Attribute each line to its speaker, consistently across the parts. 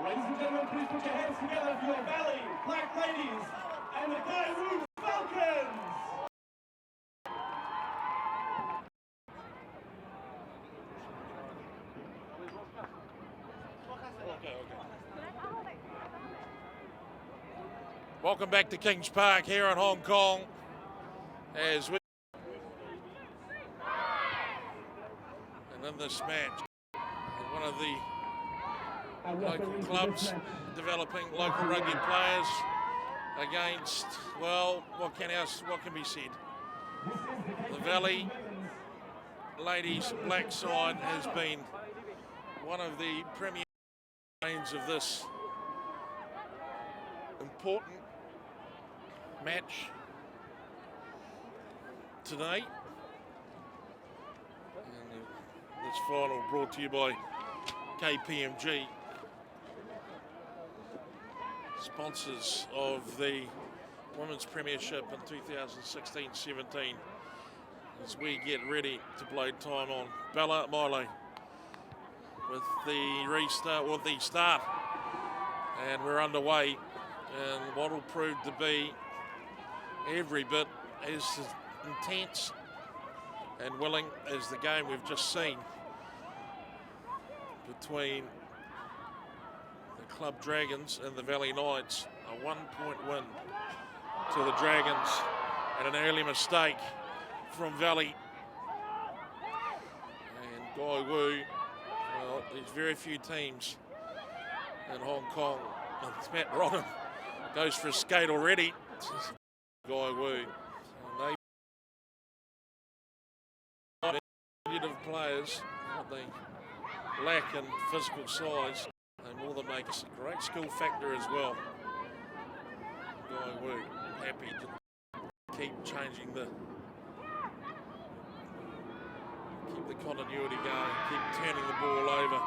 Speaker 1: Ladies and gentlemen, please put your hands together for your Valley Black Ladies and the Kaiwu Falcons!
Speaker 2: Welcome back to Kings Park here in Hong Kong as we and in this match one of the local clubs developing local rugby players against, well, what can be said? The Valley Ladies Black side has been one of the premier games of this important match today. And this final brought to you by KPMG, sponsors of the Women's Premiership in 2016-17, as we get ready to play time on Bella Milo with the restart, or the start, and we're underway in what will prove to be every bit as intense and willing as the game we've just seen between the Club Dragons and the Valley Knights. A 1-point win to the Dragons and an early mistake from Valley. And Guy Wu, well, there's very few teams in Hong Kong. Matt Rodham goes for a skate already. Guy Wu. And they competitive players, what they lack in physical size, they more than make us a great skill factor as well. Guy Wu happy to keep changing keep the continuity going, keep turning the ball over.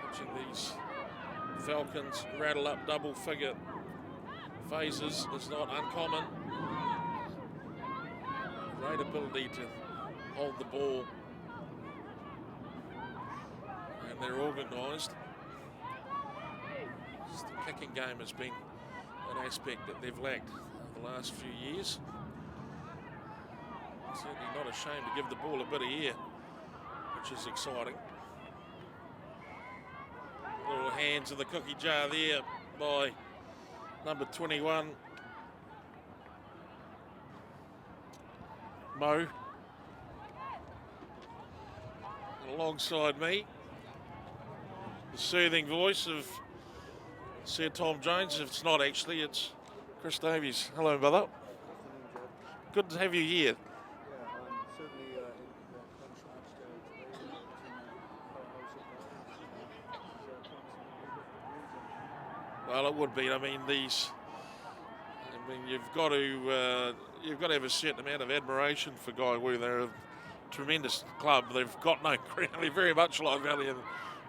Speaker 2: Watching these Falcons rattle up double figure phases is not uncommon. Great ability to hold the ball, and they're organised. The kicking game has been an aspect that they've lacked over the last few years. Certainly not ashamed to give the ball a bit of air, which is exciting. Little hands in the cookie jar there by number 21, Mo. And alongside me, the soothing voice of Sir Tom Jones. If it's not actually, it's Chris Davies. Hello, brother. Good to have you here. Well, it would be. I mean, you've got to have a certain amount of admiration for Guy Wu. They're a tremendous club. They've got no really very much like Valley, and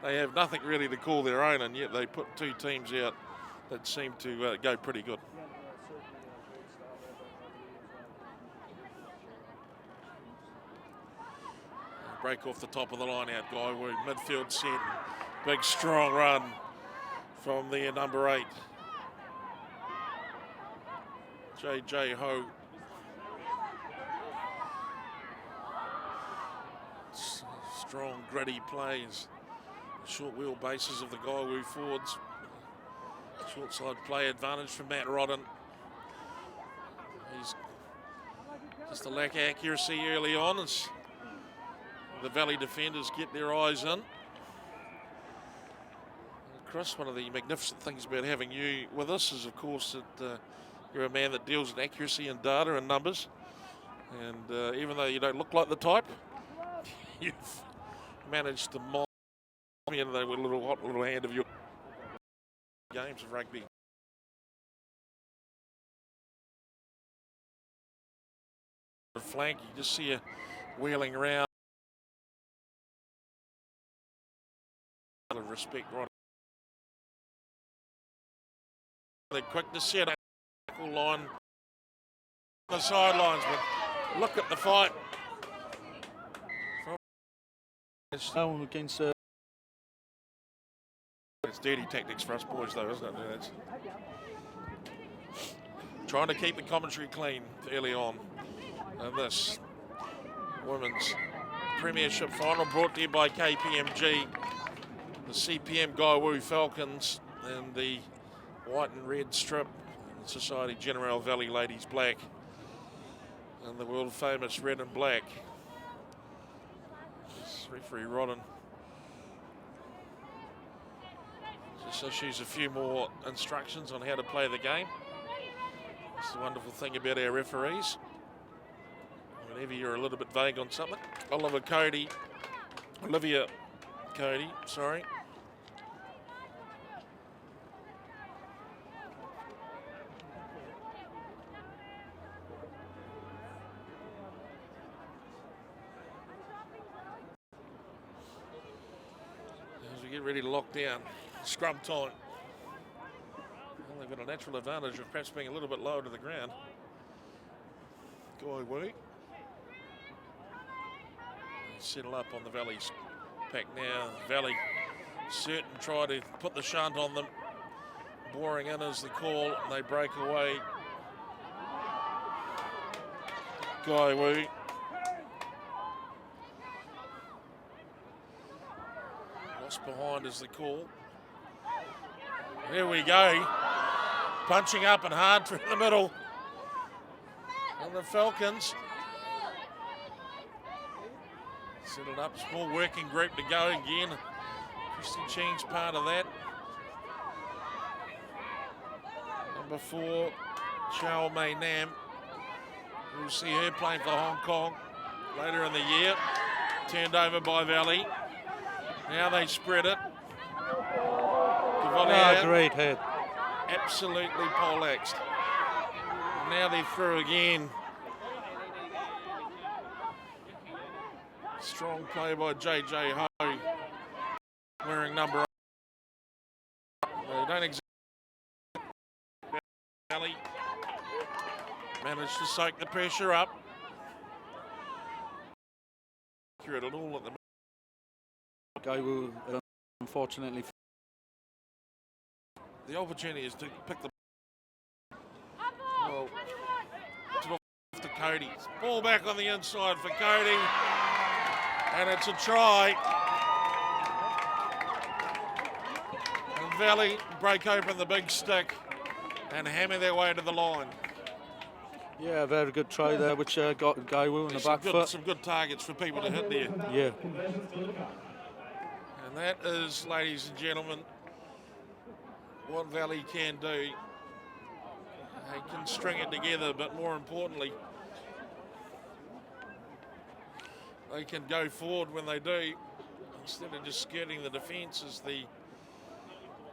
Speaker 2: they have nothing really to call their own, and yet they put two teams out that seem to go pretty good. Break off the top of the line out, Guy Wu. Midfield set. Big strong run from the number 8, JJ Ho. Strong, gritty plays. Short wheelbases of the Guy Wu forwards. Short side play advantage from Matt Rodham. He's just a lack of accuracy early on as the Valley defenders get their eyes in. Chris, one of the magnificent things about having you with us is, of course, that you're a man that deals in accuracy and data and numbers. And even though you don't look like the type, you've managed to mold me into a little hand of your games of rugby. The flank, you just see you wheeling around. Out of respect, right. They're quick to set up line on the sidelines, but look at the fight.
Speaker 3: Against
Speaker 2: It's dirty tactics for us boys, though, isn't it? It's trying to keep the commentary clean early on. And this women's Premiership final brought to you by KPMG, the CPM Gaiwu Falcons, and the white and red strip, and Society General Valley Ladies black, and the world famous red and black. This referee Rodden just issues a few more instructions on how to play the game. It's the wonderful thing about our referees. Whenever you're a little bit vague on something. Olivia Cody, sorry. As we get ready to lock down, scrum time. Well, they've got a natural advantage of perhaps being a little bit lower to the ground. Gaiwu. Settle up on the Valley's pack now. Valley certain try to put the shunt on them. Boring in is the call, and they break away. Gaiwu. Lost behind is the call. Here we go. Punching up and hard through the middle. And the Falcons settled up, small working group to go again. Christy Ching's part of that. Number 4, Chao Mei Nam. We'll see her playing for Hong Kong later in the year. Turned over by Valley. Now they spread it.
Speaker 3: Great hit.
Speaker 2: Absolutely poleaxed. Now they're through again. Strong play by JJ Ho, wearing number 8. They don't exactly. Valley managed to soak the pressure up. Accurate at all at the
Speaker 3: Gaiwu, unfortunately.
Speaker 2: The opportunity is to pick the well to Cody. Ball back on the inside for Cody. And it's a try. And Valley break open the big stick and hammer their way to the line.
Speaker 3: Yeah, very good try there, which got Gaiwu in the back foot.
Speaker 2: Some good targets for people to hit there.
Speaker 3: Yeah.
Speaker 2: And that is, ladies and gentlemen, what Valley can do. They can string it together, but more importantly, they can go forward when they do, instead of just skirting the defence. As the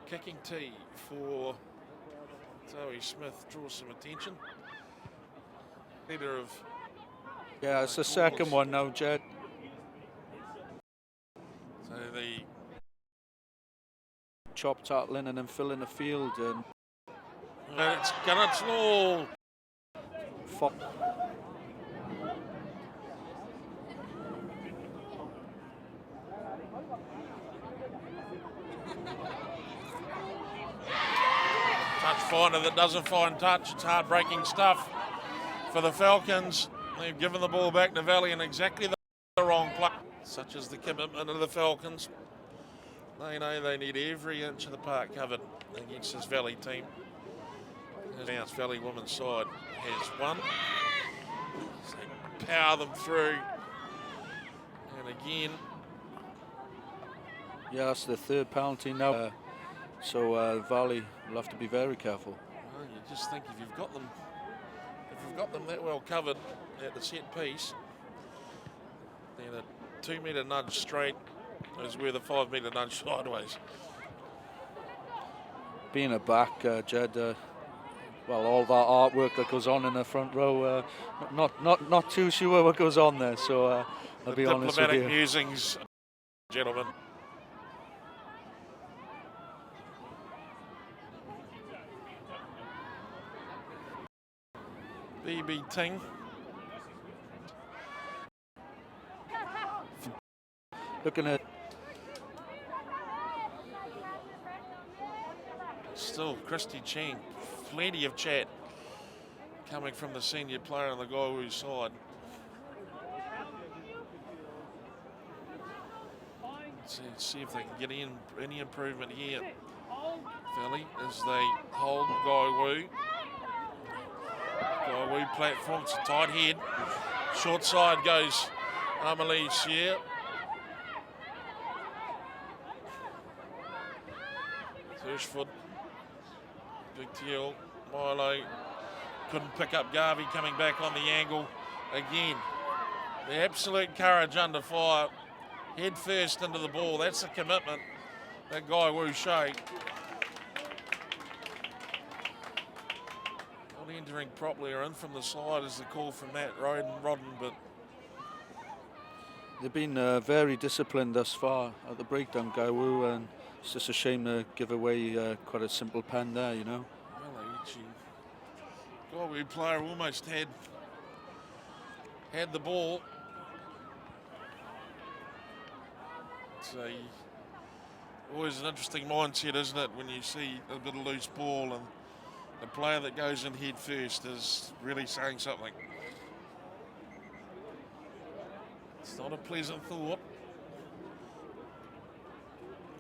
Speaker 2: kicking tee for Zoe Smith draws some attention. Leader of
Speaker 3: yeah, it's the second one now, Jed.
Speaker 2: So the
Speaker 3: chop tackling and then filling the field, and
Speaker 2: it's Garrett's Law. Touch finder that doesn't find touch. It's heartbreaking stuff for the Falcons. They've given the ball back to Valley in exactly the wrong play. Such as the commitment of the Falcons. They know they need every inch of the park covered against this Valley team. Bounce Valley women's side has won. So they power them through. And again.
Speaker 3: Yeah, that's the third penalty now. So Valley will have to be very careful.
Speaker 2: Well, you just think if you've got them that well covered at the set piece, then a 2 metre nudge straight is worth a 5 metre nudge sideways.
Speaker 3: Being a back, Jed, well, all that artwork that goes on in the front row, not too sure what goes on there. So I'll be honest with you.
Speaker 2: Diplomatic musings, gentlemen. BB Ting.
Speaker 3: Looking at
Speaker 2: still Christy Cheng, plenty of chat coming from the senior player on the Gaiwu side. Let's see if they can get any improvement here. Valley as they hold Gaiwu. Gaiwu platform, it's a tight head. Short side goes Amelie Shear. Hirschford, Big Teal, Milo couldn't pick up Garvey coming back on the angle again. The absolute courage under fire, head first into the ball. That's the commitment that Gaiwu showed. Not entering properly or in from the side is the call from Matt Rodden, but
Speaker 3: they've been very disciplined thus far at the breakdown, Gaiwu, and it's just a shame to give away quite a simple pen there, you know.
Speaker 2: Well, Gaiwu player almost had the ball. It's always an interesting mindset, isn't it, when you see a bit of loose ball and the player that goes in head first is really saying something. It's not a pleasant thought.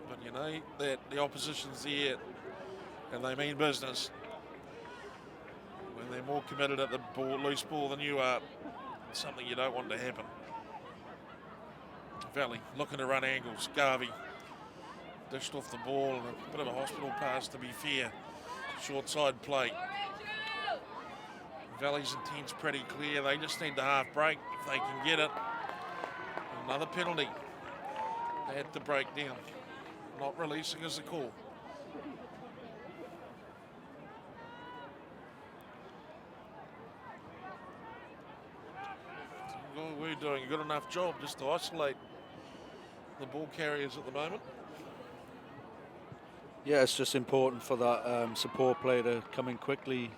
Speaker 2: But you know that the opposition's there and they mean business. When they're more committed at the loose ball than you are, it's something you don't want to happen. Valley looking to run angles. Garvey dished off the ball and a bit of a hospital pass, to be fair. Short side play. Valley's intent's pretty clear. They just need the half break if they can get it. Another penalty. They had to break down. Not releasing is the call. We're doing a good enough job just to isolate the ball carriers at the moment.
Speaker 3: Yeah, it's just important for that support player to come in quickly,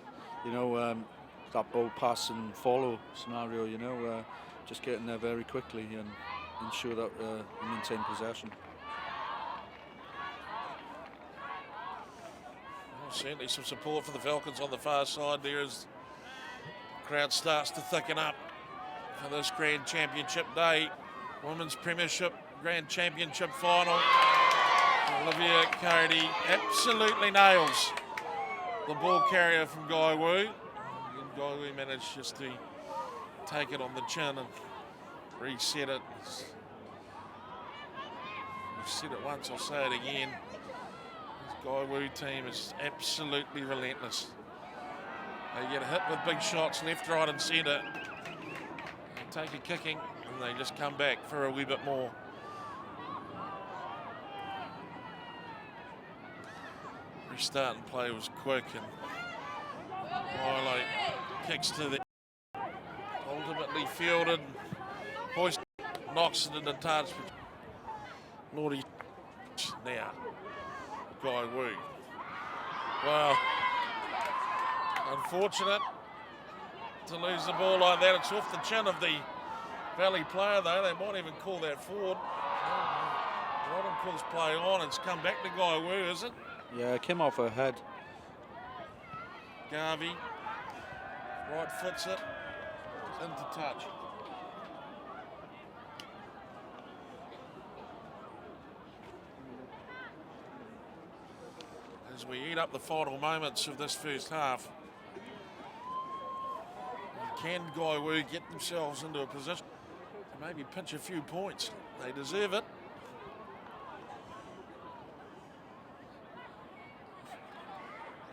Speaker 3: you know, that ball pass and follow scenario, you know, just getting there very quickly and ensure that we maintain possession.
Speaker 2: Well, certainly some support for the Falcons on the far side there as the crowd starts to thicken up for this Grand Championship day. Women's Premiership Grand Championship final. Olivia Cody absolutely nails the ball carrier from Gaiwu. And Gaiwu managed just to take it on the chin and reset it. We've said it once, I'll say it again. This Gaiwu team is absolutely relentless. They get hit with big shots left, right and centre. They take a kicking and they just come back for a wee bit more. Starting play was quick and Milo kicks to the ultimately fielded. Hoist knocks it into touch. Lordy now. Gaiwu. Well, unfortunate to lose the ball like that. It's off the chin of the Valley player though. They might even call that forward. Rodden calls play on. It's come back to Gaiwu, is it?
Speaker 3: Yeah, it came off her head.
Speaker 2: Garvey, right foots it, into touch. As we eat up the final moments of this first half, can Gaiwu get themselves into a position to maybe pinch a few points? They deserve it.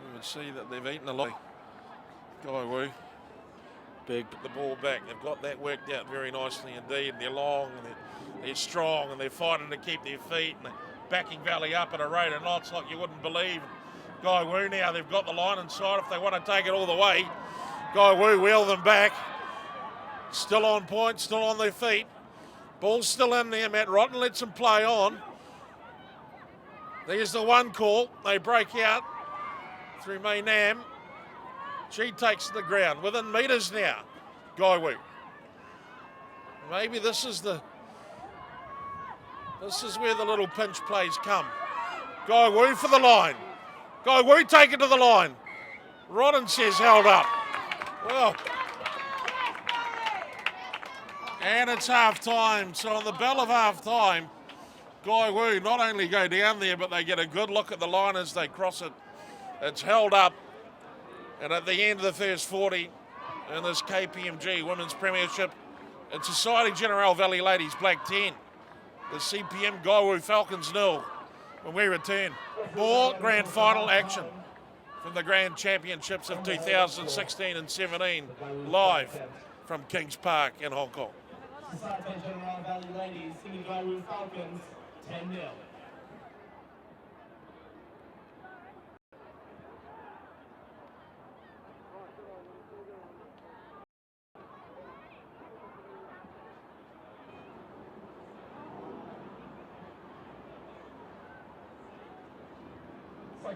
Speaker 2: You would see that they've eaten a lot. Gaiwu.
Speaker 3: Big.
Speaker 2: Put the ball back. They've got that worked out very nicely indeed. They're long and they're strong and they're fighting to keep their feet and they're backing Valley up at a rate of knots like you wouldn't believe. Gaiwu now, they've got the line inside if they want to take it all the way. Gaiwu wheel them back. Still on point, still on their feet. Ball's still in there. Matt Rodden lets them play on. There's the one call. They break out through May Nam. She takes the ground within metres now. Gaiwu. Maybe this is where the little pinch plays come. Gaiwu for the line. Guy Wu take it to the line. Rodden says held up. Well, and it's half time. So on the bell of half time, Guy Wu not only go down there, but they get a good look at the line as they cross it. It's held up. And at the end of the first 40 in this KPMG Women's Premiership, it's Society General Valley Ladies Black 10. The CPM Guy Wu Falcons 0. When we return, more grand final action from the Grand Championships of 2016 and 17 live from Kings Park in Hong Kong.
Speaker 1: Society General Valley Ladies singing Guy Wu Falcons 10-0.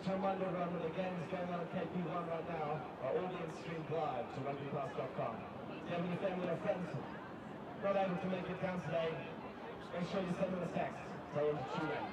Speaker 1: Such a reminder run with the games going on at KP1 right now. Our audience streamed live to rugbypass.com. Do you have any family or friends not able to make it down today? Make sure you send them a text. Tell them to tune in.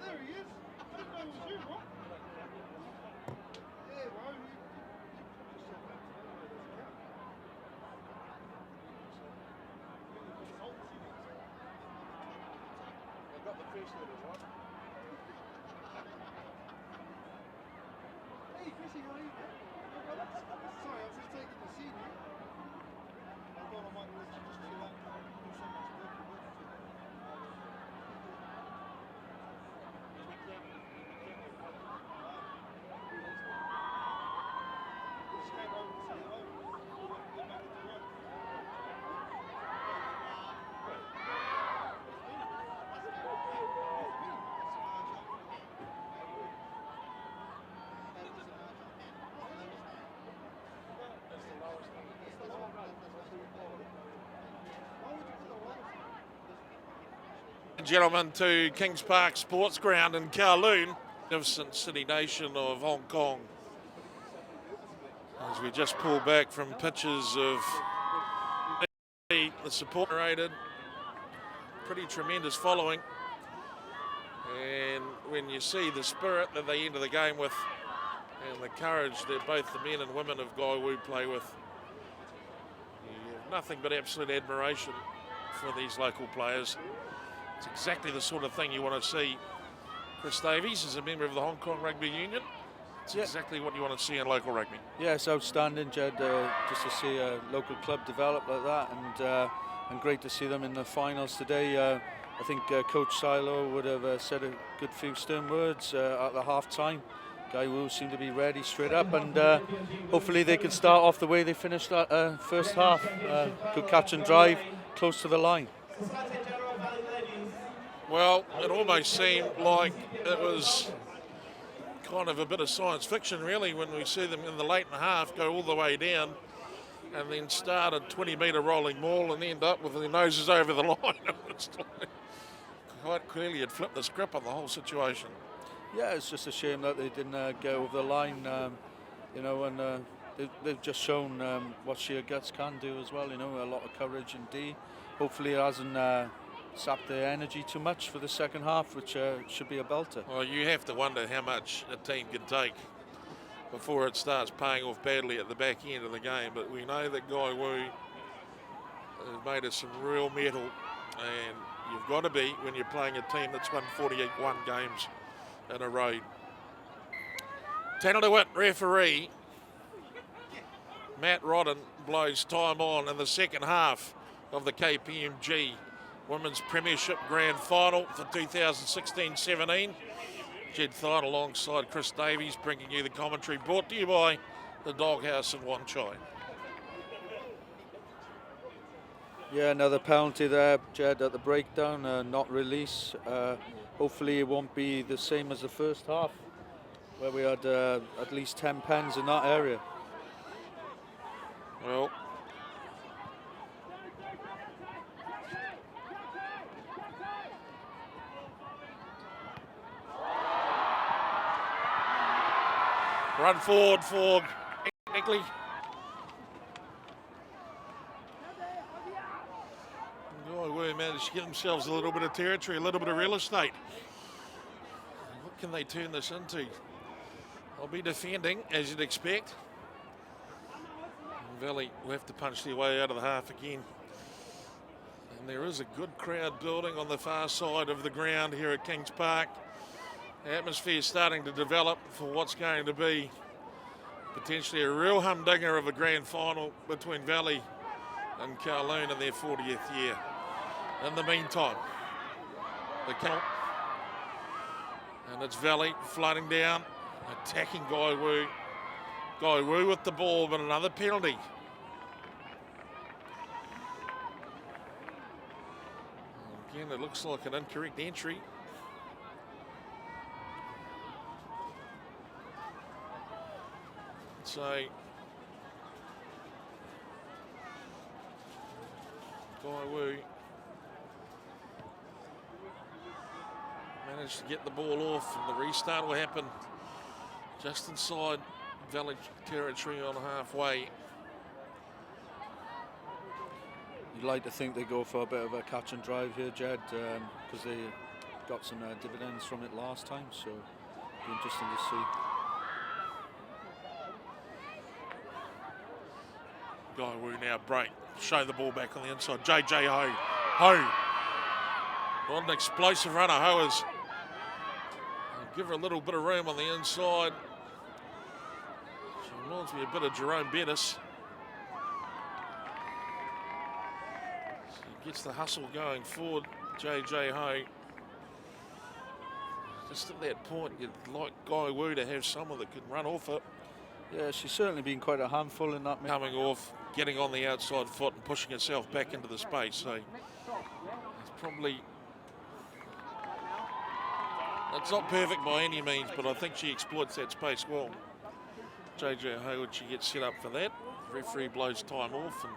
Speaker 4: There he is. I didn't know it was you, bro. Yeah, bro. You just said I got the first letter, right? Hey, Chrissy, how are you? Sorry, I was just taking the scene here. I thought I might let you just chill out and do so much work.
Speaker 2: Gentlemen, to Kings Park Sports Ground in Kowloon, magnificent city nation of Hong Kong. As we just pull back from pictures of the support rated, pretty tremendous following. And when you see the spirit that they enter the game with and the courage that both the men and women of Guy Wu play with, you have nothing but absolute admiration for these local players. It's exactly the sort of thing you want to see. Chris Davies is a member of the Hong Kong Rugby Union. It's exactly what you want to see in local rugby. Yeah,
Speaker 3: it's outstanding, Jed, just to see a local club develop like that, and great to see them in the finals today. I think Coach Silo would have said a good few stern words at the half-time. Guy Wu seemed to be ready straight up, and hopefully they can start off the way they finished that first half. Good catch and drive, close to the line.
Speaker 2: Well, it almost seemed like it was kind of a bit of science fiction, really, when we see them in the late and a half go all the way down and then start a 20-metre rolling maul and end up with their noses over the line. It's like quite clearly had flipped the script on the whole situation.
Speaker 3: Yeah, it's just a shame that they didn't go over the line, and they've just shown what sheer guts can do as well, a lot of courage indeed. Hopefully it hasn't sapped their energy too much for the second half, which should be a belter.
Speaker 2: Well, you have to wonder how much a team can take before it starts paying off badly at the back end of the game. But we know that Guy Wu has made us some real metal, and you've got to be when you're playing a team that's won 41 games in a row. Tanner DeWitt, referee. Matt Rodden blows time on in the second half of the KPMG Women's Premiership Grand Final for 2016-17. Jed Thine alongside Chris Davies bringing you the commentary, brought to you by the Doghouse in Wanchai.
Speaker 3: Yeah, another penalty there, Jed, at the breakdown, not release. Hopefully it won't be the same as the first half, where we had at least 10 pens in that area.
Speaker 2: Well, run forward for technically. We managed to get themselves a little bit of territory, a little bit of real estate. What can they turn this into? They'll be defending, as you'd expect. Valley will have to punch their way out of the half again. And there is a good crowd building on the far side of the ground here at Kings Park. The atmosphere is starting to develop for what's going to be potentially a real humdinger of a grand final between Valley and Kowloon in their 40th year. In the meantime, the count, and it's Valley flooding down, attacking Guy Wu. Guy Wu with the ball, but another penalty. Again, it looks like an incorrect entry. So, Guy Wu managed to get the ball off, and the restart will happen just inside Valley territory on halfway.
Speaker 3: You'd like to think they go for a bit of a catch and drive here, Jed, because they got some dividends from it last time, so it'll be interesting to see.
Speaker 2: Guy Wu now break, show the ball back on the inside. JJ Ho. Ho. Not an explosive runner. Ho is. Give her a little bit of room on the inside. She reminds me a bit of Jerome Bettis. She gets the hustle going forward, JJ Ho. Just at that point, you'd like Guy Wu to have someone that can run off it.
Speaker 3: Yeah, she's certainly been quite a handful in that.
Speaker 2: Coming off, getting on the outside foot and pushing herself back into the space. So it's probably... It's not perfect by any means, but I think she exploits that space well. JJ Hayward, she gets set up for that. The referee blows time off and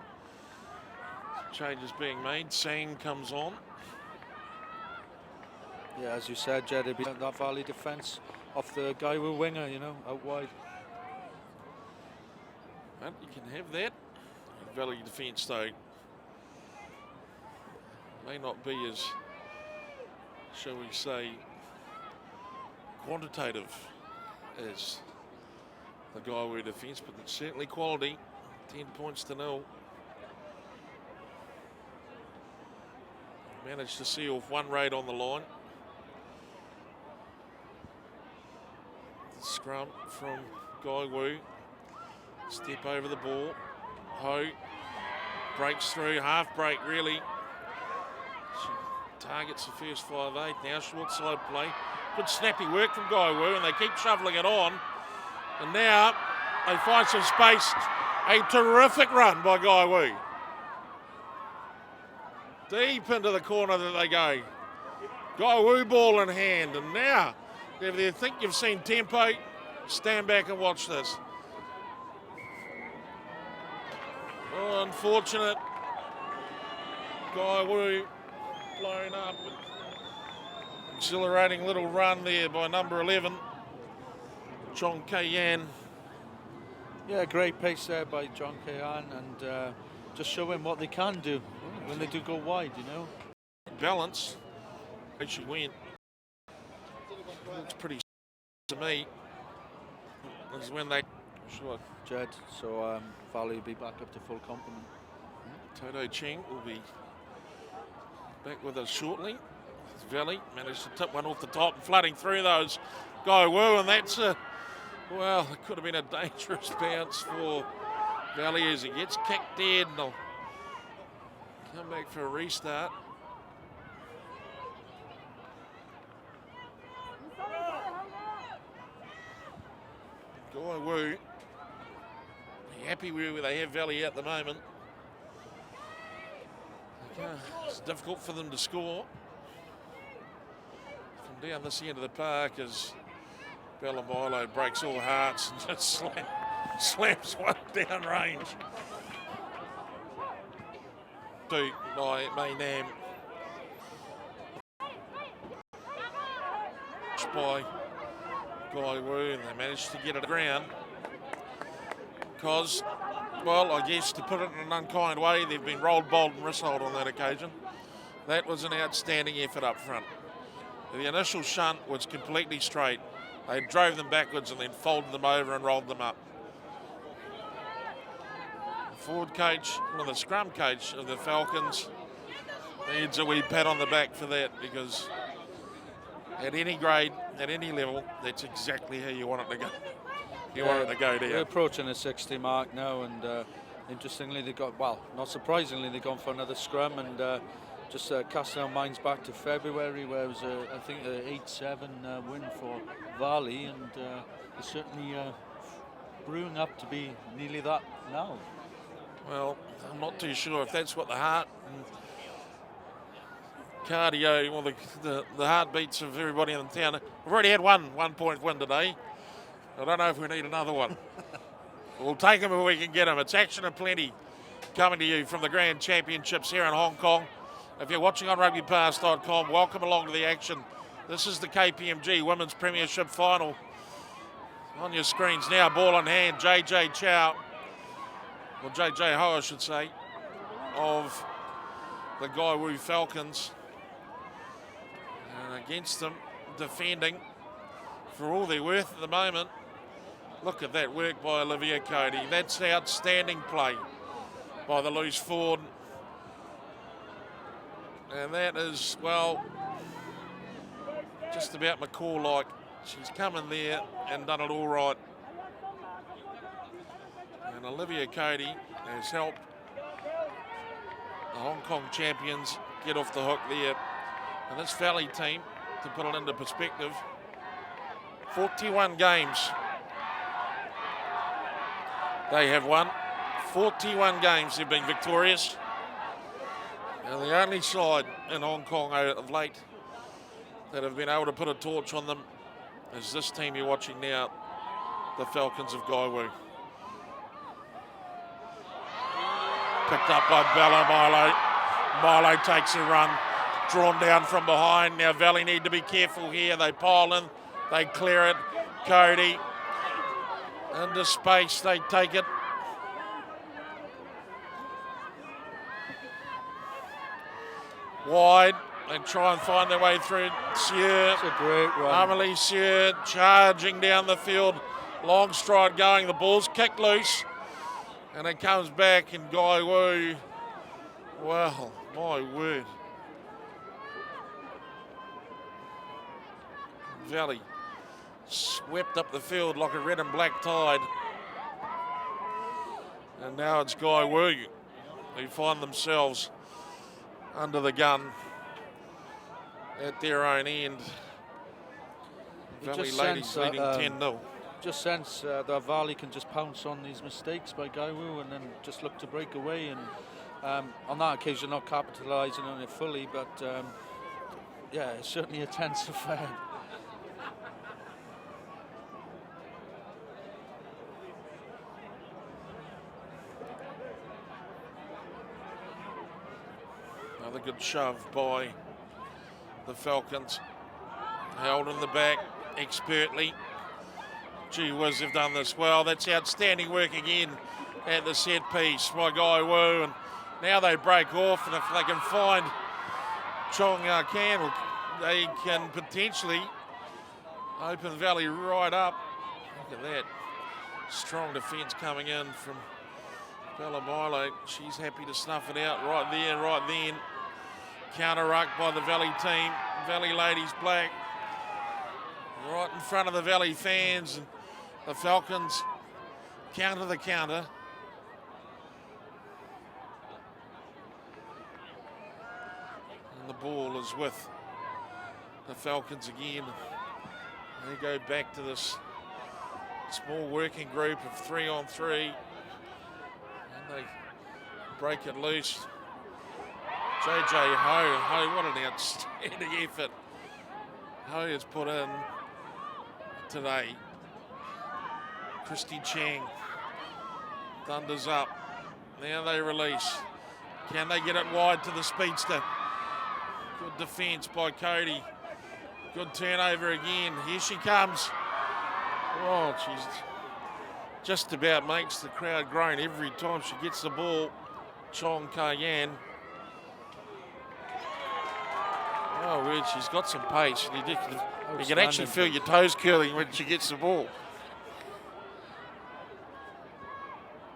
Speaker 2: changes being made. Sang comes on.
Speaker 3: Yeah, as you said, Jed, it'd be that Valley defence off the Guy Wu winger, you know, out wide.
Speaker 2: And you can have that. Valley defence, though, may not be as, shall we say, quantitative as the Guy Wu defence, but it's certainly quality. 10 points to 0. Managed to see off one raid on the line. The scrum from Guy Wu. Step over the ball. Ho breaks through, half break really. She targets the first 5'8". Now short side play. Good snappy work from Guy Wu, and they keep shoveling it on. And now they find some space. A terrific run by Guy Wu. Deep into the corner that they go. Guy Wu ball in hand. And now, if you think you've seen tempo, stand back and watch this. Oh, unfortunate. Guy Wu blown up. Exhilarating little run there by number 11, John Kayan.
Speaker 3: Yeah, great pace there by John Kayan, and just showing what they can do when they do go wide, you know.
Speaker 2: Balance. She went. Looks pretty to me. This is when they... Sure.
Speaker 3: Jed, so Valley will be back up to full complement.
Speaker 2: Toto Cheng will be back with us shortly. Valley managed to tip one off the top and flooding through those. Guy Wu, and that's a, well, it could have been a dangerous bounce for Valley as he gets kicked dead, and they'll come back for a restart. Guy Woo, happy where they have Valley at the moment. It's difficult for them to score from down this end of the park as Ballymilo breaks all hearts and just slams one down range. Two by Maynam. By Guy Woo, and they managed to get it around. Because, well, I guess to put it in an unkind way, they've been rolled, bowled and wristled on that occasion. That was an outstanding effort up front. The initial shunt was completely straight. They drove them backwards and then folded them over and rolled them up. The forward coach, well, the scrum coach of the Falcons needs a wee pat on the back for that, because at any grade, at any level, that's exactly how you want it to go. You want it to go down.
Speaker 3: We're approaching the 60 mark now, and interestingly, they got, well, not surprisingly, they've gone for another scrum, and just casting our minds back to February, where it was, I think, an 8-7 win for Valley, and it's certainly brewing up to be nearly that now.
Speaker 2: Well, I'm not too sure if that's what the heart and cardio, well, the heartbeats of everybody in the town. We've already had one 1-point win today. I don't know if we need another one. We'll take them if we can get them. It's action aplenty coming to you from the Grand Championships here in Hong Kong. If you're watching on rugbypass.com, welcome along to the action. This is the KPMG Women's Premiership Final. On your screens now, ball in hand, JJ Chow, or JJ Ho, I should say, of the Guy Woo Falcons. And against them, defending for all they're worth at the moment. Look at that work by Olivia Cody. That's outstanding play by the loose forward. And that is, well, just about McCall-like. She's come in there and done it all right. And Olivia Cody has helped the Hong Kong champions get off the hook there. And this Valley team, to put it into perspective, 41 games they have won. 41 games they've been victorious. And the only side in Hong Kong of late that have been able to put a torch on them is this team you're watching now, the Falcons of Guy Woo. Picked up by Bella Milo. Milo takes a run, drawn down from behind. Now Valley need to be careful here. They pile in, they clear it. Cody into space, they take it. Wide, they try and find their way through. Sieur,
Speaker 3: It's a great run.
Speaker 2: Amelie Sieur charging down the field. Long stride going, the ball's kicked loose. And it comes back, and Guy Woo, well, my word. Valley swept up the field like a red and black tide. And now it's Guy Woo who find themselves under the gun at their own end.
Speaker 3: You
Speaker 2: Valley
Speaker 3: just
Speaker 2: ladies
Speaker 3: sense
Speaker 2: leading
Speaker 3: that,
Speaker 2: 10-0.
Speaker 3: Just sense that Valley can just pounce on these mistakes by Guy Woo and then just look to break away, and on that occasion not capitalising on it fully, but yeah, it's certainly a tense affair.
Speaker 2: Another good shove by the Falcons. Held in the back expertly. Gee whiz, they've done this well. That's outstanding work again at the set piece by Guy Woo. And now they break off, and if they can find Chong Can, they can potentially open Valley right up. Look at that. Strong defence coming in from Bella Milo. She's happy to snuff it out right there, right then. Counter ruck by the Valley team. Valley ladies black. Right in front of the Valley fans. And the Falcons counter the counter. ball is with the Falcons again. They go back to this small working group of 3-on-3. And they break it loose. JJ Ho, what an outstanding effort Ho has put in today. Christy Chang thunders up. Now they release. Can they get it wide to the speedster? Good defence by Cody. Good turnover again. Here she comes. Oh, she's just about makes the crowd groan every time she gets the ball. Chong Ka-Yan. Oh, weird. She's got some pace. You can actually feel your toes curling when she gets the ball.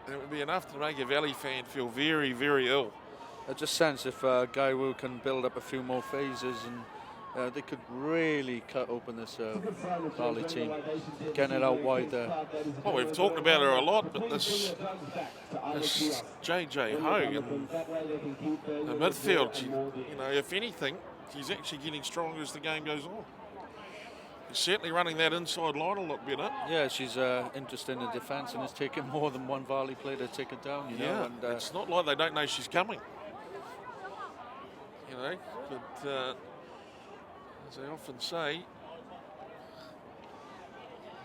Speaker 2: It would be enough to make a Valley fan feel very, very ill.
Speaker 3: I just sense if Guy Wu can build up a few more phases, and they could really cut open this Valley team, getting it out wide there.
Speaker 2: Well, we've talked about her a lot, but this JJ Ho in the midfield, if anything, she's actually getting stronger as the game goes on. She's certainly running that inside line a lot better.
Speaker 3: Yeah, she's interested in the defence, and it's taken more than one Valley player to take it down. You know, and
Speaker 2: it's not like they don't know she's coming. But as I often say,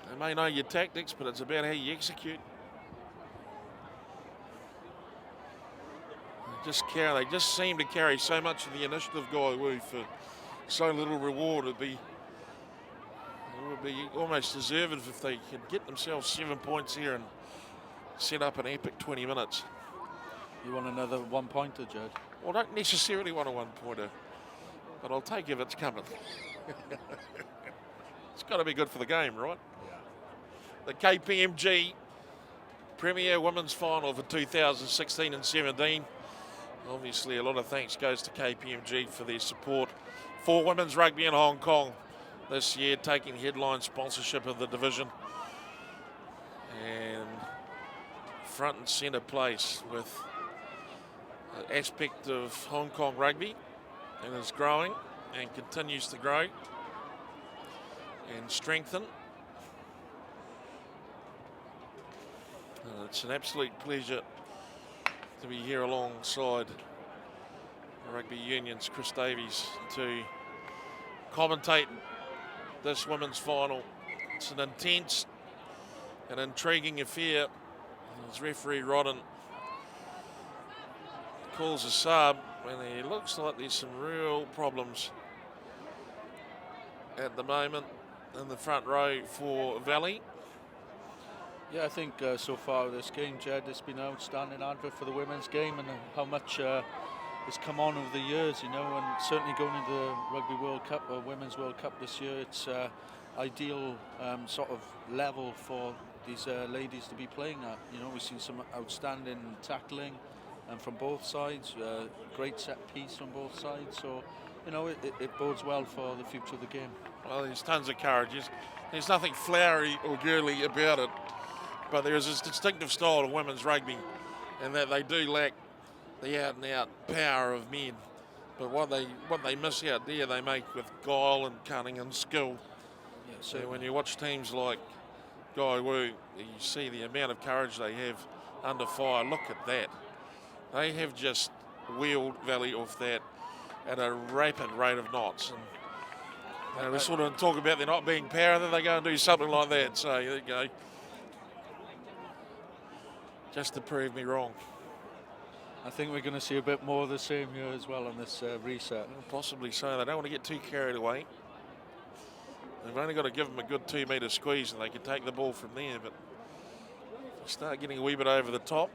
Speaker 2: they may know your tactics, but it's about how you execute. They just seem to carry so much of the initiative, Guy Wu, for so little reward. It would be almost deserved if they could get themselves 7 points here and set up an epic 20 minutes.
Speaker 3: You want another one-pointer, Jed?
Speaker 2: Well, I don't necessarily want a one-pointer, but I'll take if it's coming. It's got to be good for the game, right?
Speaker 3: Yeah.
Speaker 2: The KPMG Premier Women's Final for 2016 and 17. Obviously, a lot of thanks goes to KPMG for their support for women's rugby in Hong Kong this year, taking headline sponsorship of the division and front and centre place with an aspect of Hong Kong rugby, and is growing and continues to grow and strengthen. It's an absolute pleasure to be here alongside Rugby Union's Chris Davies to commentate this women's final. It's an intense and intriguing affair. As referee Rodden calls a sub, and it looks like there's some real problems at the moment in the front row for Valley.
Speaker 3: Yeah, I think so far this game, Jed, it's been an outstanding advert for the women's game, and how much has come on over the years, and certainly going into the Rugby World Cup or Women's World Cup this year, it's ideal sort of level for these ladies to be playing at. We've seen some outstanding tackling from both sides, great set piece from both sides, so it bodes well for the future of the game.
Speaker 2: Well, there's tons of courage. There's nothing flowery or girly about it, but there is this distinctive style of women's rugby, and that they do lack the out-and-out power of men. But what they miss out there, they make with guile and cunning and skill. Yeah, so when you watch teams like Guy Wu, you see the amount of courage they have under fire. Look at that. They have just wheeled Valley off that at a rapid rate of knots. And we sort of talk about there not being power, then they go and do something like that. So there you go. Just to prove me wrong.
Speaker 3: I think we're going to see a bit more of the same here as well on this reset.
Speaker 2: Well, possibly so. They don't want to get too carried away. They've only got to give them a good 2 metre squeeze and they can take the ball from there. But if you start getting a wee bit over the top,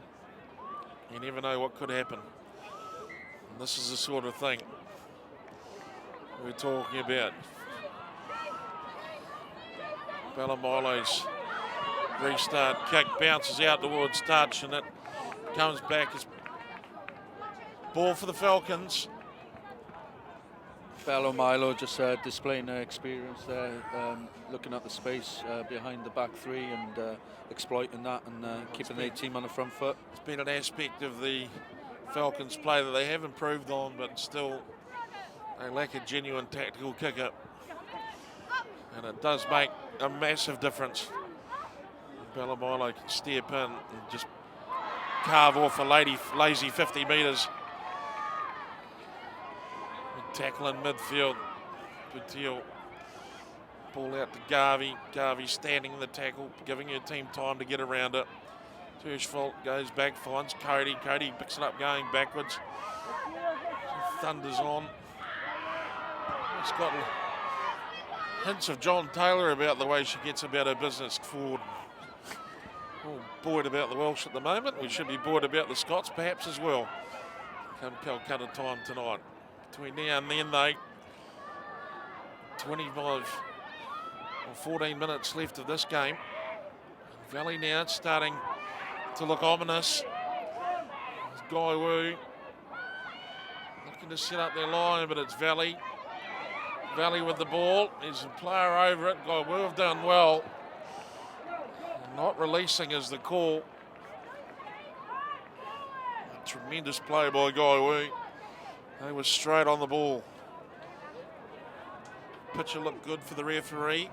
Speaker 2: you never know what could happen. And this is the sort of thing we're talking about. Balamilo's restart kick bounces out towards touch, and it comes back as ball for the Falcons.
Speaker 3: Bello Milo just displaying their experience there, looking at the space behind the back three and exploiting that and keeping their team on the front foot.
Speaker 2: It's been an aspect of the Falcons play that they have improved on, but still They lack a genuine tactical kicker. And it does make a massive difference. Ballymilo can step in and just carve off a lazy 50 metres. Tackle in midfield. Patil. Ball out to Garvey. Garvey standing in the tackle, giving her team time to get around it. Hirschfeld goes back, finds Cody. Cody picks it up going backwards. Thunders on. It's got hints of John Taylor about the way she gets about her business forward. All buoyed about the Welsh at the moment. We should be buoyed about the Scots perhaps as well. Come Calcutta time tonight. Between now and then, though, 25 or 14 minutes left of this game. Valley now starting to look ominous. Guy Wu looking to set up their line, but it's Valley. Valley with the ball. There's a player over it. Guy Wu have done well. Not releasing is the call. A tremendous play by Guy Wu. They were straight on the ball. Picture looked good for the referee.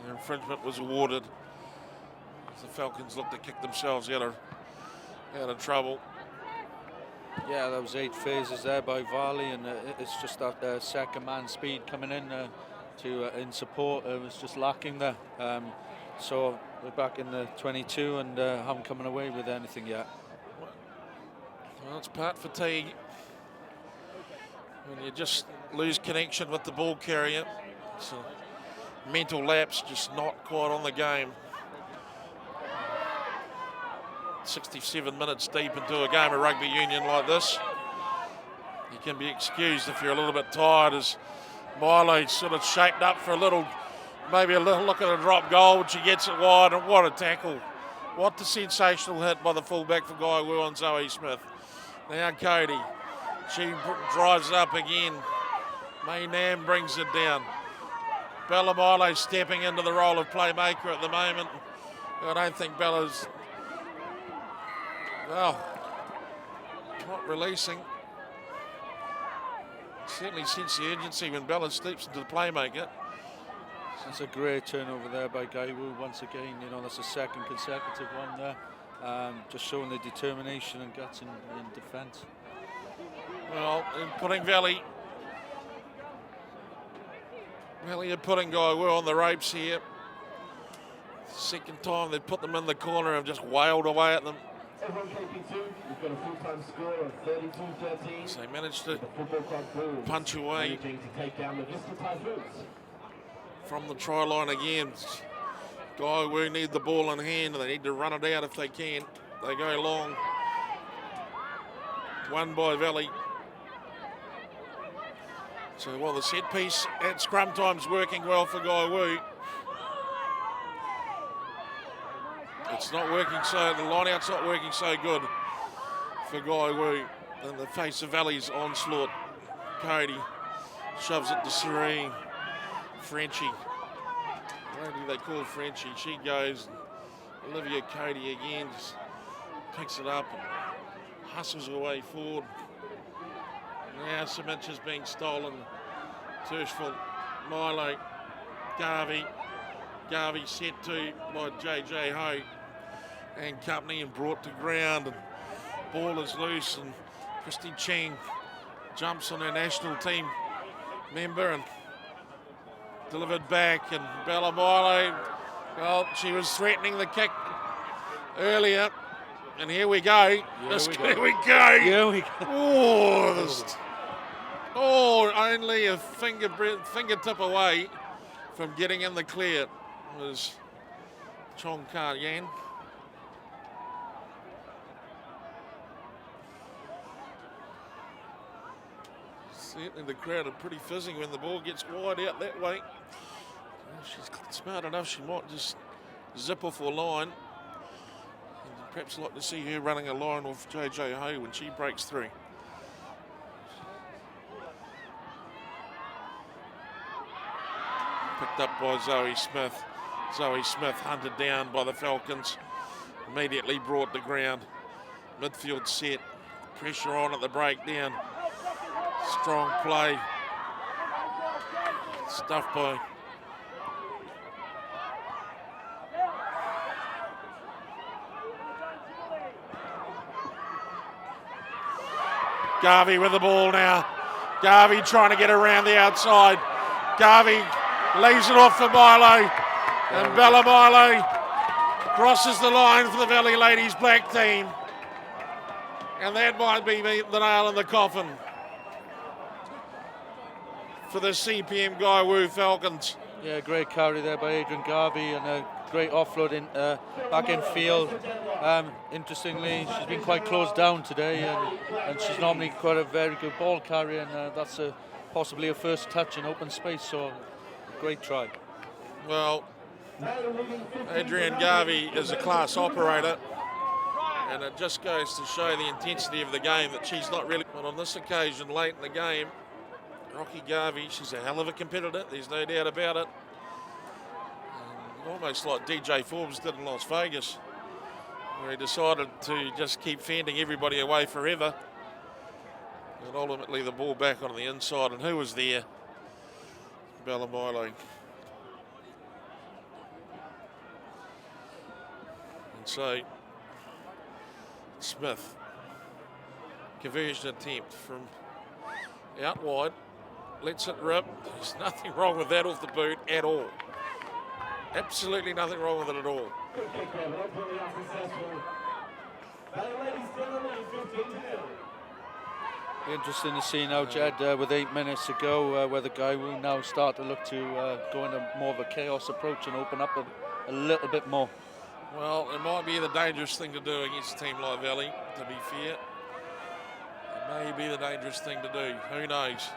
Speaker 2: The infringement was awarded. The Falcons looked to kick themselves out of trouble.
Speaker 3: Yeah, there was 8 phases there by Varley, and it's just that second man speed coming in in support. It was just lacking there. So we're back in the 22 and haven't coming away with anything yet.
Speaker 2: Well, it's part fatigue. When you just lose connection with the ball carrier. It's a mental lapse, just not quite on the game. 67 minutes deep into a game of rugby union like this. You can be excused if you're a little bit tired, as Milo sort of shaped up for maybe a little look at a drop goal, which he gets it wide, and what a tackle. What a sensational hit by the fullback for Guy Wu on Zoe Smith. Now Cody, she drives it up again. May Nam brings it down. Ballymilo stepping into the role of playmaker at the moment. I don't think Bella's, well, not releasing. Certainly sense the urgency when Bella steps into the playmaker.
Speaker 3: That's a great turnover there by Guy Wu once again. You know, that's a second consecutive one there. Just showing the determination and guts in defence.
Speaker 2: Well, in putting Valley are putting Guy Wu on the ropes here. Second time they put them in the corner and just wailed away at them.
Speaker 1: Everyone KP2, we've got a full-time score of 32-13.
Speaker 2: So they managed to
Speaker 1: The football club Bulls
Speaker 2: punch away
Speaker 1: managing to take down the Vista Typhoons.
Speaker 2: from the try line again. Guy Wu need the ball in hand, and they need to run it out if they can. They go long. Won by Valley. So while the set piece at scrum time's working well for Guy Wu, it's not working the line-out's not working so good for Guy Wu in the face of Valley's onslaught. Cody shoves it to Serene. Frenchie. What do they call Frenchie? She goes. Olivia Cody again just picks it up and hustles her way forward. Now some inches being stolen. Hirschfeld, Milo, Garvey. Garvey set to by JJ Ho and company and brought to ground. And ball is loose, and Christy Cheng jumps on her national team member and delivered back. And Bella Milo, well, she was threatening the kick earlier. And here we go. Here we go. Only a fingertip away from getting in the clear was Chong Kar Yan. Certainly the crowd are pretty fizzing when the ball gets wide out that way. She's smart enough, she might just zip off a line. And perhaps like to see her running a line off JJ Ho when she breaks through. Picked up by Zoe Smith. Zoe Smith hunted down by the Falcons. Immediately brought to ground. Midfield set. Pressure on at the breakdown. Strong play. Stuffed by Garvey with the ball now. Garvey trying to get around the outside. Garvey leaves it off for Milo. And Bella Milo crosses the line for the Valley Ladies black team. And that might be the nail in the coffin for the CPM Guy Wu Falcons.
Speaker 3: Yeah, great carry there by Adrian Garvey and a great offload in back in field. Interestingly, she's been quite closed down today, and she's normally quite a very good ball carrier, and that's possibly her first touch in open space. So, great try.
Speaker 2: Well, Adrian Garvey is a class operator, and it just goes to show the intensity of the game that she's not really. But on this occasion, late in the game, Rocky Garvey, she's a hell of a competitor, there's no doubt about it. And almost like DJ Forbes did in Las Vegas, where he decided to just keep fending everybody away forever. And ultimately the ball back on the inside, and who was there? Bella Milo. And so Smith, conversion attempt from out wide, lets it rip. There's nothing wrong with that off the boot at all. Absolutely nothing wrong with it at all.
Speaker 1: Good kick there, but ultimately unsuccessful. Valley Ladies still in the lead, 15-0.
Speaker 3: Interesting to see now, Jed, with 8 minutes to go, whether Guy will now start to look to go into more of a chaos approach and open up a little bit more.
Speaker 2: Well, it might be the dangerous thing to do against a team like Valley, to be fair. It may be the dangerous thing to do. Who knows?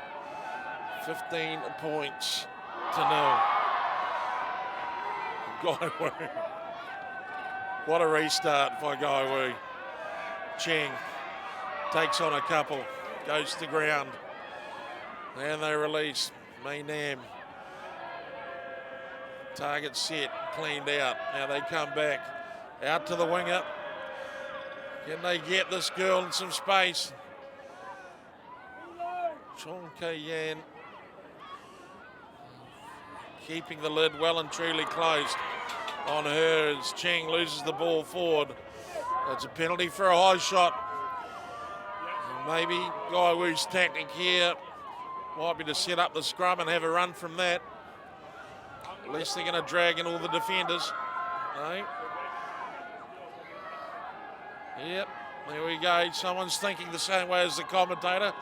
Speaker 2: 15 points to 0. Guy Wu. What a restart by Guy Wu. Cheng takes on a couple, goes to ground. And they release May Nam. Target set, cleaned out. Now they come back out to the winger. Can they get this girl in some space? Chong Kei-Yan keeping the lid well and truly closed on her as Cheng loses the ball forward. It's a penalty for a high shot. And maybe Guy Wu's tactic here might be to set up the scrum and have a run from that. Unless they're going to drag in all the defenders. No. Yep, there we go. Someone's thinking the same way as the commentator.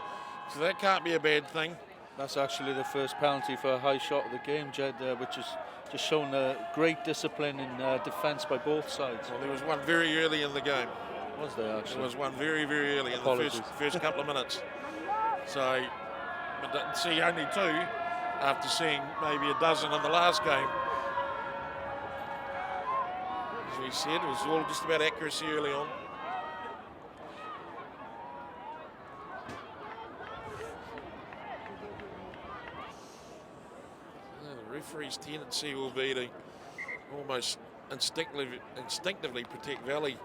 Speaker 2: So that can't be a bad thing.
Speaker 3: That's actually the first penalty for a high shot of the game, Jed, which has just shown great discipline in defence by both sides.
Speaker 2: Well, there was one very early in the game.
Speaker 3: Was there actually?
Speaker 2: There was one very, very early in the first couple of minutes. So, but see, only two after seeing maybe a dozen in the last game. As we said, it was all just about accuracy early on. The referee's tendency will be to almost instinctively protect Valley.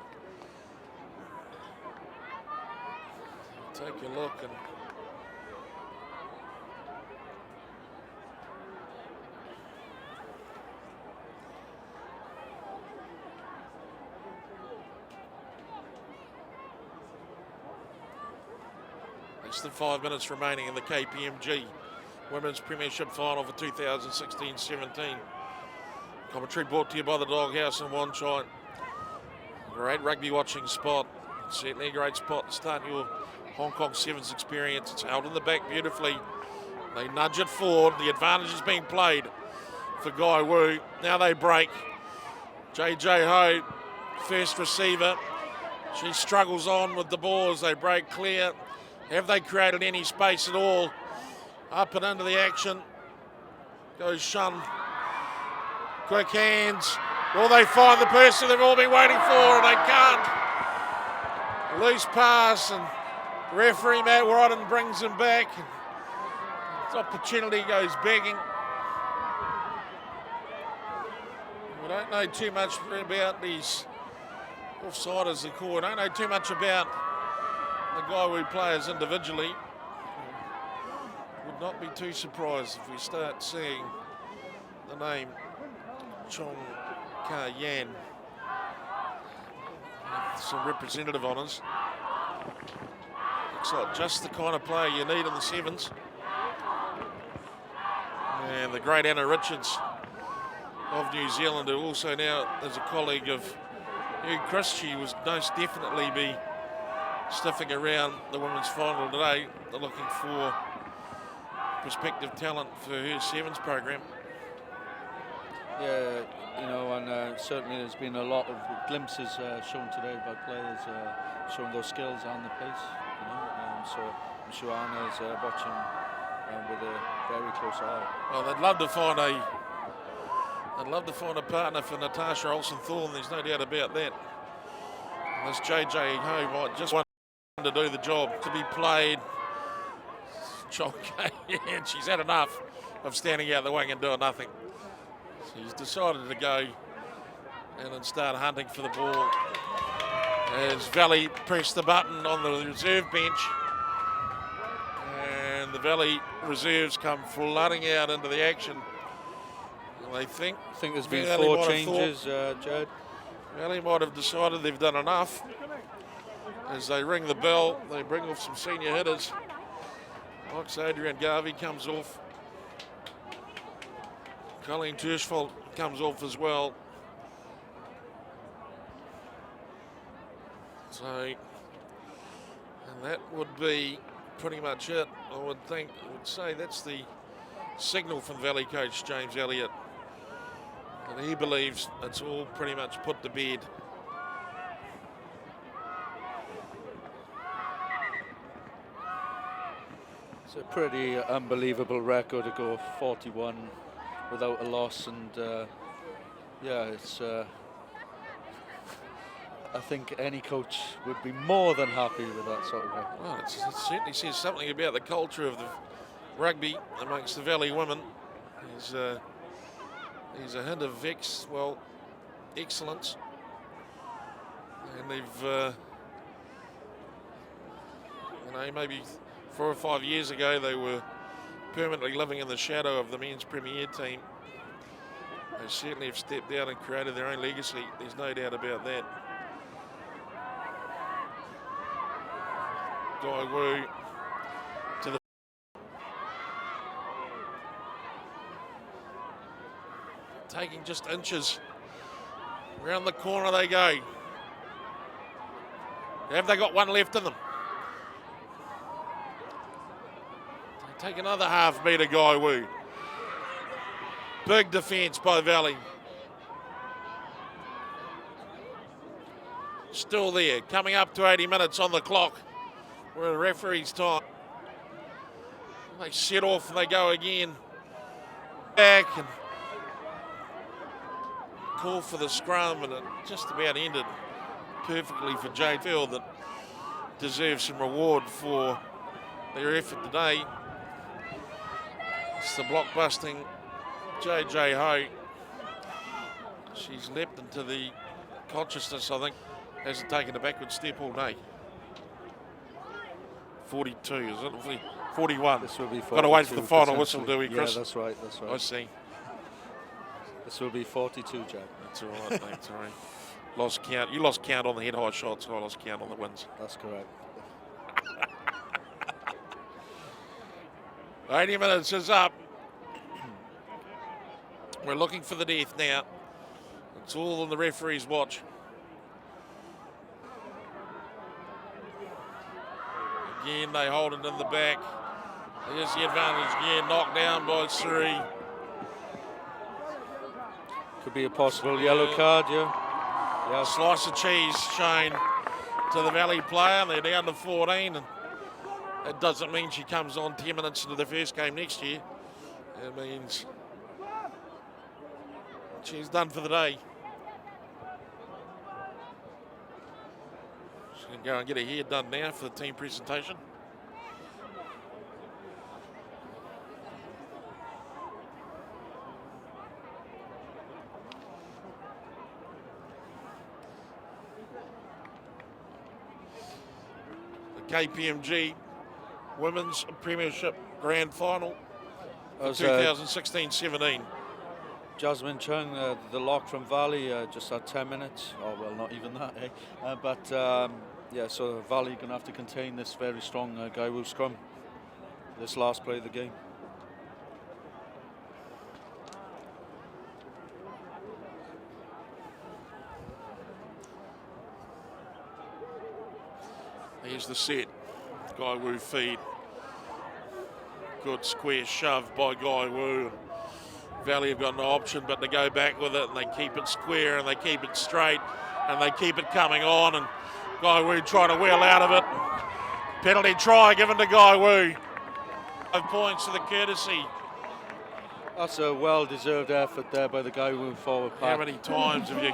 Speaker 2: Take a look and less than 5 minutes remaining in the KPMG Women's Premiership Final for 2016-17. Commentary brought to you by the Doghouse in Wanchai. Great rugby watching spot. Certainly a great spot to start your Hong Kong Sevens experience. It's held in the back beautifully. They nudge it forward. The advantage is being played for Guy Wu. Now they break. JJ Ho, first receiver. She struggles on with the ball as they break clear. Have they created any space at all? Up and into the action goes Shun. Quick hands. Will they find the person they've all been waiting for? And they can't. Loose pass, and referee Matt Rodden brings him back. This opportunity goes begging. We don't know too much about these offsiders, the call. We don't know too much about the Guy Wu players individually. would not be too surprised if we start seeing the name Chong Ka Yan with some representative honours. Looks like just the kind of player you need in the sevens. And the great Anna Richards of New Zealand, who also now is a colleague of Hugh Chris. She was most definitely be stiffing around the women's final today. They're looking for prospective talent for her sevens program.
Speaker 3: Yeah, you know, and certainly there's been a lot of glimpses shown today by players showing those skills and the pace. You know, so I'm sure Anna is watching with a very close eye.
Speaker 2: Well, they'd love to find a partner for Natasha Olsen-Thorne. There's no doubt about that. And this JJ Ho might just want to do the job, to be played. And she's had enough of standing out the wing and doing nothing. She's decided to go and then start hunting for the ball. As Valley pressed the button on the reserve bench, and the Valley reserves come flooding out into the action. And they think
Speaker 3: there's been
Speaker 2: Valley
Speaker 3: 4 changes, Jed.
Speaker 2: Valley might have decided they've done enough. As they ring the bell, they bring off some senior hitters. Like Adrian Garvey comes off. Colleen Terschfeld comes off as well. So, and that would be pretty much it. I would say that's the signal from Valley coach James Elliott. And he believes it's all pretty much put to bed.
Speaker 3: It's a pretty unbelievable record to go 41 without a loss, and yeah, it's. I think any coach would be more than happy with that sort of record.
Speaker 2: Well, it certainly says something about the culture of the rugby amongst the Valley women. There's a hint of excellence, and they've, maybe 4 or 5 years ago they were permanently living in the shadow of the men's Premier team. They certainly have stepped out and created their own legacy. There's no doubt about that. Guy Wu to the taking just inches. Around the corner they go. Have they got one left in them? They take another half metre, Guy Wu. Big defence by Valley. Still there, coming up to 80 minutes on the clock. We're in referee's time. They set off and they go again. Back and call for the scrum, and it just about ended perfectly for Jade Field, that deserves some reward for their effort today. It's the block-busting JJ Ho. She's leapt into the consciousness, I think. Hasn't taken a backward step all day. 42, is it? 41.
Speaker 3: This will be 42.
Speaker 2: Got to wait for the final whistle, do we, Chris?
Speaker 3: Yeah, that's right, that's right.
Speaker 2: I see.
Speaker 3: This will be 42, Jack.
Speaker 2: That's all right, mate, that's all right. Lost count. You lost count on the head-high shots, I lost count on the wins.
Speaker 3: That's correct.
Speaker 2: 80 minutes is up. We're looking for the death now. It's all in the referee's watch. Again, they hold it in the back. There's the advantage again, knocked down by 3.
Speaker 3: Could be a possible yellow card, yeah.
Speaker 2: A slice of cheese shown to the Valley player, and they're down to 14. And it doesn't mean she comes on 10 minutes into the first game next year. It means she's done for the day. She's going to go and get her hair done now for the team presentation. The KPMG Women's Premiership Grand Final for
Speaker 3: As
Speaker 2: 2016-17.
Speaker 3: Jasmine Chung, the lock from Valley, just had 10 minutes. Oh, well, not even that, eh? Yeah, so Valley going to have to contain this very strong Guy Wu scrum. This last play of the game.
Speaker 2: Here's the set. Guy Wu feed. Good square shove by Guy Wu. Valley have got no option but to go back with it, and they keep it square and they keep it straight and they keep it coming on, and Guy Wu trying to wheel out of it. Penalty try given to Guy Wu. 5 points to the courtesy.
Speaker 3: That's a well-deserved effort there by the Guy Wu forward pack.
Speaker 2: How many times have you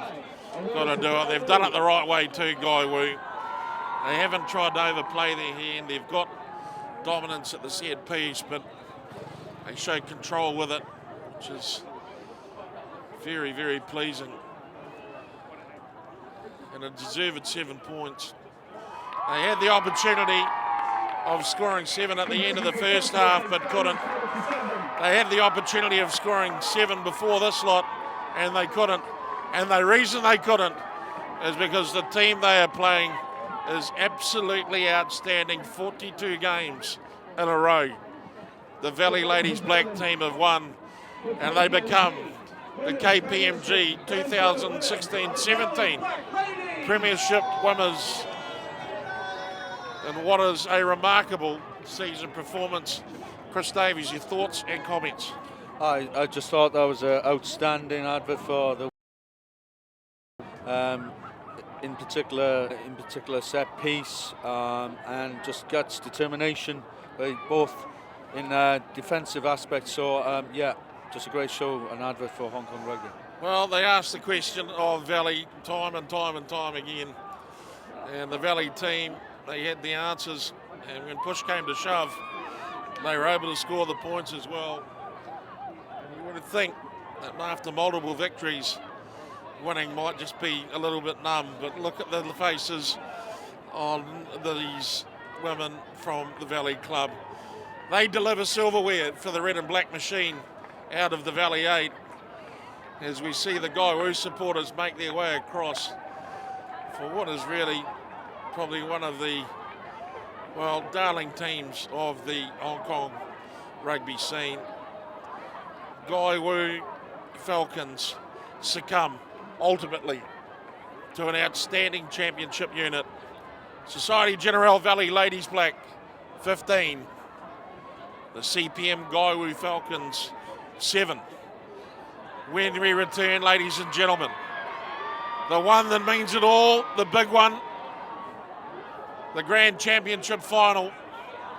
Speaker 2: got to do it? They've done it the right way too, Guy Wu. They haven't tried to overplay their hand. They've got dominance at the set piece, but they show control with it, which is very, very pleasing. And a deserved 7 points. They had the opportunity of scoring 7 at the end of the first half, but couldn't. They had the opportunity of scoring 7 before this lot, and they couldn't. And the reason they couldn't is because the team they are playing is absolutely outstanding. 42 games in a row. The Valley Ladies Black team have won, and they become the KPMG 2016-17 Premiership winners in what is a remarkable season performance. Chris Davies, your thoughts and comments?
Speaker 3: I just thought that was an outstanding advert for the in particular set piece, and just guts, determination, both in defensive aspects. So yeah, just a great show, an advert for Hong Kong rugby.
Speaker 2: Well, they asked the question of Valley time and time and time again, and the Valley team, they had the answers, and when push came to shove, they were able to score the points as well. And you would think that after multiple victories, winning might just be a little bit numb, but look at the faces on these women from the Valley Club. They deliver silverware for the red and black machine out of the Valley 8 as we see the Guy Wu supporters make their way across for what is really probably one of the, well, darling teams of the Hong Kong rugby scene. Guy Wu Falcons succumb ultimately to an outstanding championship unit. Society General Valley Ladies Black 15. The CPM Guy Wu Falcons 7. When we return, ladies and gentlemen, the one that means it all, the big one, the Grand Championship final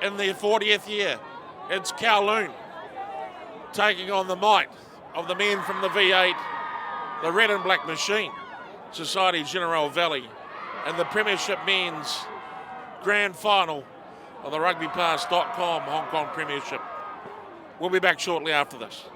Speaker 2: in their 40th year. It's Kowloon taking on the might of the men from the V8, the red and black machine, Society General Valley, and the Premiership men's grand final on the rugbypass.com Hong Kong Premiership. We'll be back shortly after this.